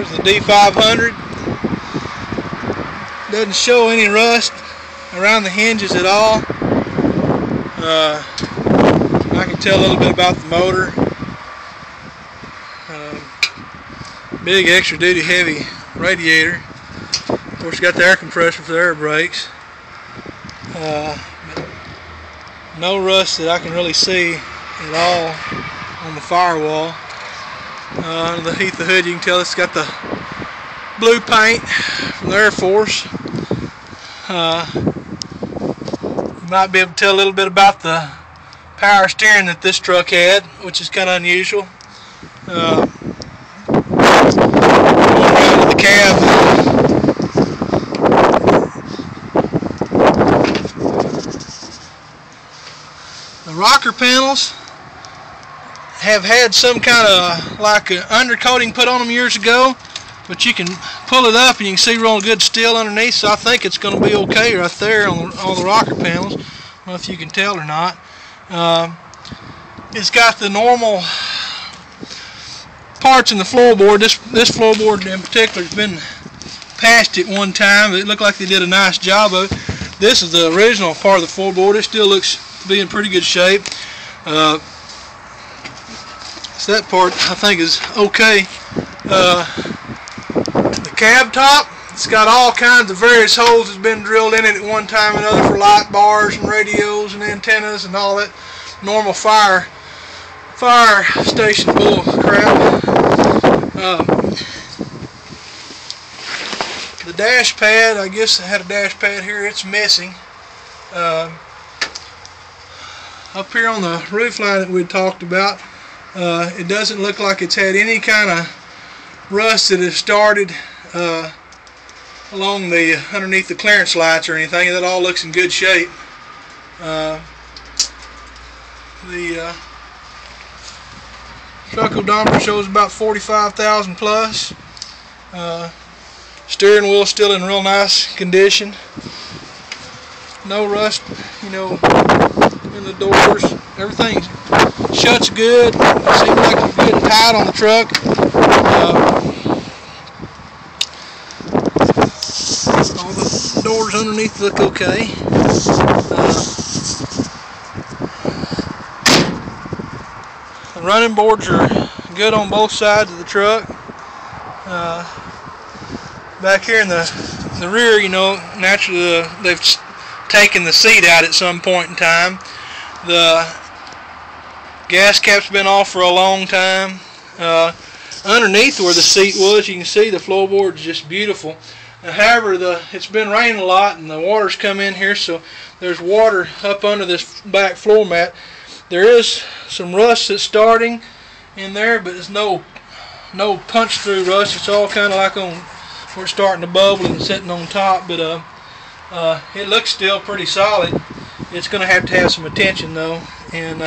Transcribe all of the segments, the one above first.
There's the D500. Doesn't show any rust around the hinges at all. I can tell a little bit about the motor. Big extra duty heavy radiator. Of course, you got the air compressor for the air brakes. No rust that I can really see at all on the firewall. Underneath the hood, you can tell it's got the blue paint from the Air Force. You might be able to tell a little bit about the power steering that this truck had, which is kind of unusual. Going around to the cab. The rocker panels have had some kind of like an undercoating put on them years ago, but you can pull it up and you can see real good steel underneath, so I think it's going to be okay right there on all the rocker panels. I don't know if you can tell or not. It's got the normal parts in the floorboard. This floorboard in particular has been patched at one time. It looked like they did a nice job of it. This is the original part of the floorboard. It still looks to be in pretty good shape. So that part I think is okay. The cab top, it's got all kinds of various holes that's been drilled in it at one time or another for light bars and radios and antennas and all that normal fire station bull crap. The dash pad, I guess I had a dash pad here, it's missing. Up here on the roof line that we talked about, it doesn't look like it's had any kind of rust that has started along the underneath the clearance lights or anything. That all looks in good shape. The truck odometer shows about 45,000 plus. Steering wheel still in real nice condition. No rust, you know, in the doors. Everything shuts good. Seems like it's good and tight on the truck. All the doors underneath look okay. The running boards are good on both sides of the truck. Back here in the rear, you know, naturally they've taken the seat out at some point in time. The gas cap's been off for a long time. Underneath where the seat was, you can see the floorboard is just beautiful. However, it's been raining a lot and the water's come in here, so there's water up under this back floor mat. There is some rust that's starting in there, but there's no punch through rust. It's all kind of like on where it's starting to bubble and sitting on top, but it looks still pretty solid. It's going to have some attention though, and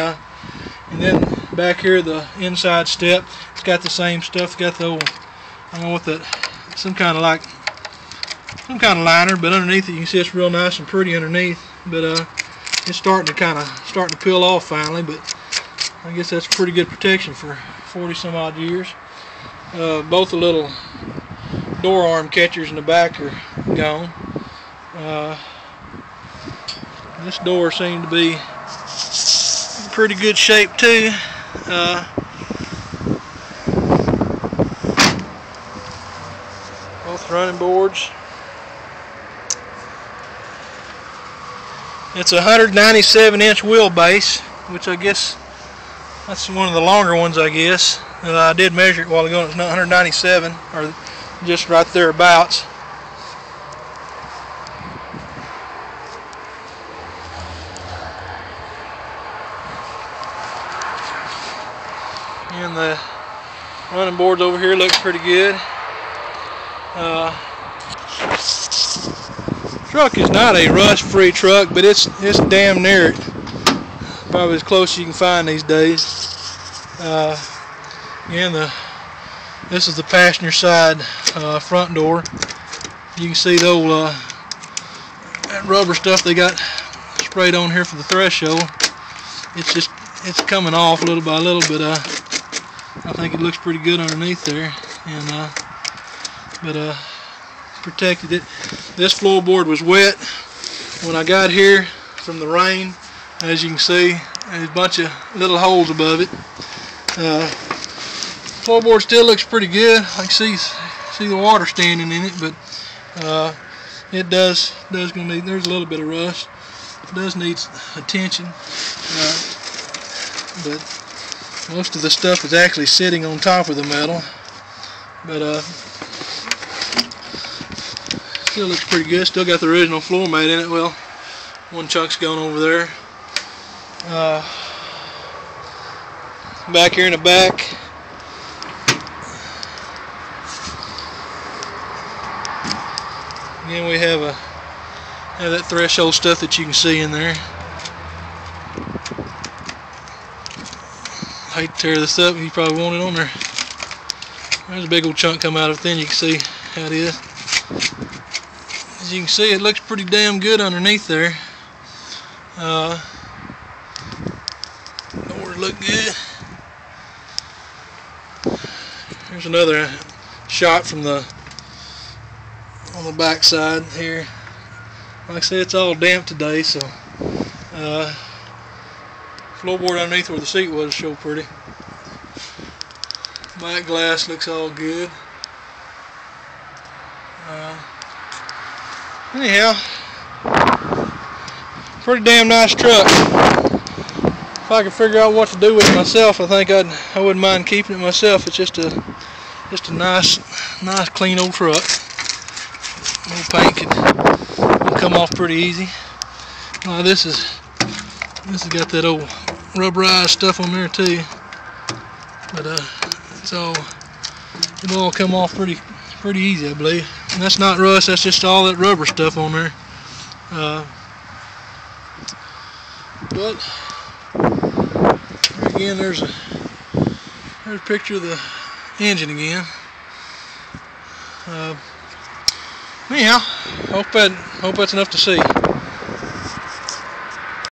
then back here the inside step, it's got the same stuff. It's got the old, I don't know what that, some kind of liner, but underneath it you can see it's real nice and pretty underneath. But it's starting to peel off finally. But I guess that's pretty good protection for 40 some odd years. Both the little door arm catchers in the back are gone. This door seemed to be in pretty good shape too. Both running boards. It's a 197-inch wheelbase, which I guess that's one of the longer ones, I guess. I did measure it a while ago, and it's not 197, or just right thereabouts. And the running boards over here look pretty good. Truck is not a rust-free truck, but it's damn near it. Probably as close as you can find these days. Again, this is the passenger side front door. You can see the old that rubber stuff they got sprayed on here for the threshold. It's coming off little by little, but I think it looks pretty good underneath there. And but protected it. This floorboard was wet when I got here from the rain. As you can see, there's a bunch of little holes above it. Floorboard still looks pretty good. I can see the water standing in it, but it does gonna need. There's a little bit of rust. It does need attention, but most of the stuff is actually sitting on top of the metal. But still looks pretty good. Still got the original floor mat in it. Well, one chunk's gone over there. Back here in the back, again we have that threshold stuff that you can see in there. I hate to tear this up. You probably want it on there. There's a big old chunk come out of it. Then you can see how it is. As you can see, it looks pretty damn good underneath there. Doors look good. Here's another shot from on the back side here. Like I said, it's all damp today, so floorboard underneath where the seat was so pretty. Back glass looks all good. Anyhow, pretty damn nice truck. If I could figure out what to do with it myself, I think I wouldn't mind keeping it myself. It's just a nice clean old truck. Old paint will come off pretty easy. This has got that old rubberized stuff on there too, but it'll all come off pretty easy, I believe. And that's not rust. That's just all that rubber stuff on there. But again, there's a picture of the engine again. Anyhow, hope that's enough to see.